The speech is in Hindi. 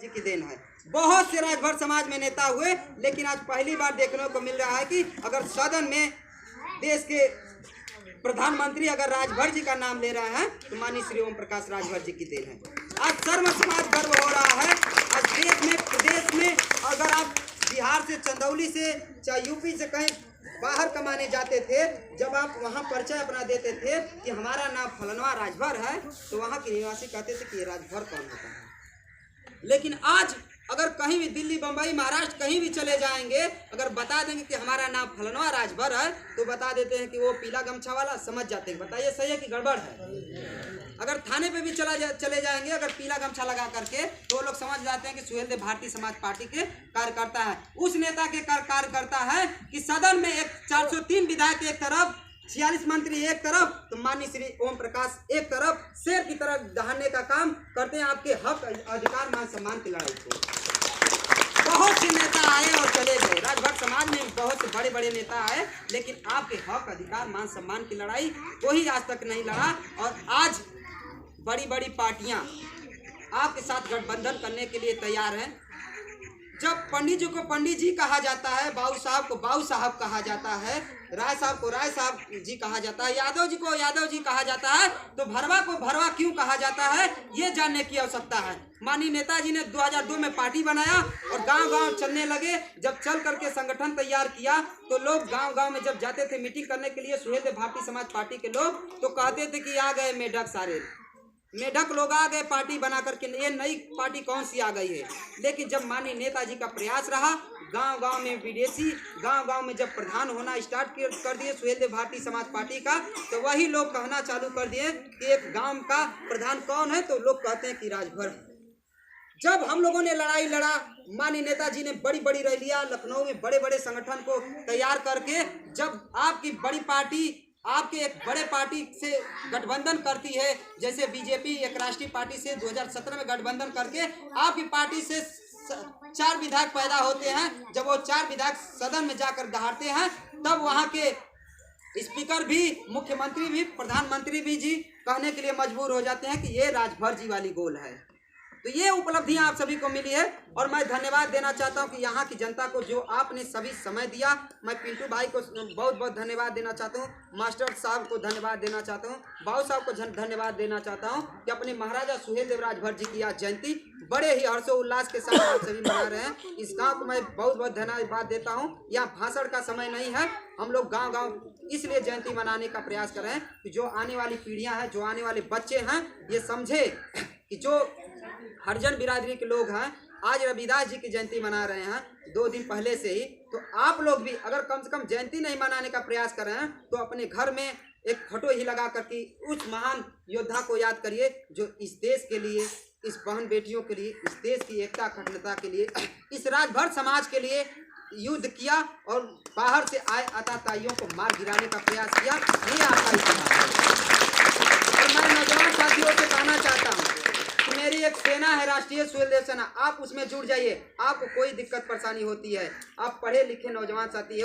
जी की देन है। बहुत से राजभर समाज में नेता हुए, लेकिन आज पहली बार देखने को मिल रहा है कि अगर सदन में देश के प्रधानमंत्री अगर राजभर जी का नाम ले रहे हैं तो माननीय श्री ओम प्रकाश राजभर जी की देन है। आज सर्व समाज गर्व हो रहा है। आज देश में, प्रदेश में, अगर आप बिहार से, चंदौली से, चाहे यूपी से कहीं बाहर कमाने जाते थे, जब आप वहाँ परिचय अपना देते थे कि हमारा नाम फलनवा राजभर है, तो वहाँ के निवासी कहते थे कि ये राजभर कौन होता है। लेकिन आज अगर कहीं भी दिल्ली, बम्बई, महाराष्ट्र कहीं भी चले जाएंगे, अगर बता देंगे कि हमारा नाम फलनवा राजभर है, तो बता देते हैं कि वो पीला गमछा वाला, समझ जाते हैं। बताइए सही है कि गड़बड़ है। अगर थाने पे भी चले जाएंगे अगर पीला गमछा लगा करके, तो लोग समझ जाते हैं कि सुहेल देव भारतीय समाज पार्टी के कार्यकर्ता है। उस नेता के कार्यकर्ता है कि सदन में एक 403 विधायक एक तरफ, 46 मंत्री एक तरफ, तो माननीय श्री ओम प्रकाश एक तरफ शेर की तरफ दहाड़ने का काम करते हैं आपके हक, अधिकार, मान सम्मान की लड़ाई को। बहुत से नेता आए और चले गए, राजभर समाज में बहुत से बड़े बड़े नेता आए, लेकिन आपके हक, अधिकार, मान सम्मान की लड़ाई कोई आज तक नहीं लड़ा। और आज बड़ी बड़ी पार्टियां आपके साथ गठबंधन करने के लिए तैयार हैं। जब पंडित जी को पंडित जी कहा जाता है, बाबू साहब को बाबू साहब कहा जाता है, राय साहब को राय साहब जी कहा जाता है, यादव जी को यादव जी कहा जाता है, तो भरवा को भरवा क्यों कहा जाता है, ये जानने की आवश्यकता है। माननीय नेताजी ने 2002 में पार्टी बनाया और गांव-गांव चलने लगे। जब चल करके संगठन तैयार किया तो लोग गांव-गांव में जब जाते थे मीटिंग करने के लिए, सुहेल देव भारतीय समाज पार्टी के लोग, तो कहते थे कि आ गए मेढक, सारे मेढक लोग आ गए पार्टी बना करके, ये नई पार्टी कौन सी आ गई है। लेकिन जब माननीय नेताजी का प्रयास रहा, गांव-गांव में विदेशी, गांव-गांव में जब प्रधान होना स्टार्ट कर दिए सुहेल देव भारतीय समाज पार्टी का, तो वही लोग कहना चालू कर दिए कि एक गांव का प्रधान कौन है, तो लोग कहते हैं कि राजभर है। जब हम लोगों ने लड़ाई लड़ा, माननीय नेताजी ने बड़ी बड़ी रैलियां लखनऊ में बड़े बड़े संगठन को तैयार करके, जब आपकी बड़ी पार्टी आपके एक बड़े पार्टी से गठबंधन करती है, जैसे बीजेपी एक राष्ट्रीय पार्टी से 2017 में गठबंधन करके आपकी पार्टी से 4 विधायक पैदा होते हैं। जब वो 4 विधायक सदन में जाकर दहाड़ते हैं, तब वहाँ के स्पीकर भी, मुख्यमंत्री भी, प्रधानमंत्री भी जी कहने के लिए मजबूर हो जाते हैं कि ये राजभर जी वाली गोल है। तो ये उपलब्धियां आप सभी को मिली है और मैं धन्यवाद देना चाहता हूं कि यहाँ की जनता को जो आपने सभी समय दिया। मैं पिंटू भाई को बहुत बहुत धन्यवाद देना चाहता हूं, मास्टर साहब को धन्यवाद देना चाहता हूं, बाबू साहब को धन्यवाद देना चाहता हूं कि अपने महाराजा सुहेल देव राजभर जी की आज जयंती बड़े ही हर्षोल्लास के साथ आप सभी मना रहे हैं। इस गाँव को मैं बहुत बहुत धन्यवाद देता हूँ। यहाँ भाषण का समय नहीं है, हम लोग गाँव-गाँव इसलिए जयंती मनाने का प्रयास कर रहे हैं कि जो आने वाली पीढ़ियाँ हैं, जो आने वाले बच्चे हैं, ये समझे कि जो हरिजन बिरादरी के लोग हैं आज रविदास जी की जयंती मना रहे हैं 2 दिन पहले से ही, तो आप लोग भी अगर कम से कम जयंती नहीं मनाने का प्रयास कर रहे हैं तो अपने घर में एक फोटो ही लगा करके उस महान योद्धा को याद करिए जो इस देश के लिए, इस बहन बेटियों के लिए, इस देश की एकता अखंडता के लिए, इस राजभर समाज के लिए युद्ध किया और बाहर से आए आतताइयों को मार गिराने का प्रयास किया। ये आता और मैं नौजवान साथियों से कहना चाहता हूँ कि मेरी एक सेना है, राष्ट्रीय सुहेल देव सेना, आप उसमें जुड़ जाइए। आपको कोई दिक्कत परेशानी होती है, आप पढ़े लिखे नौजवान साथी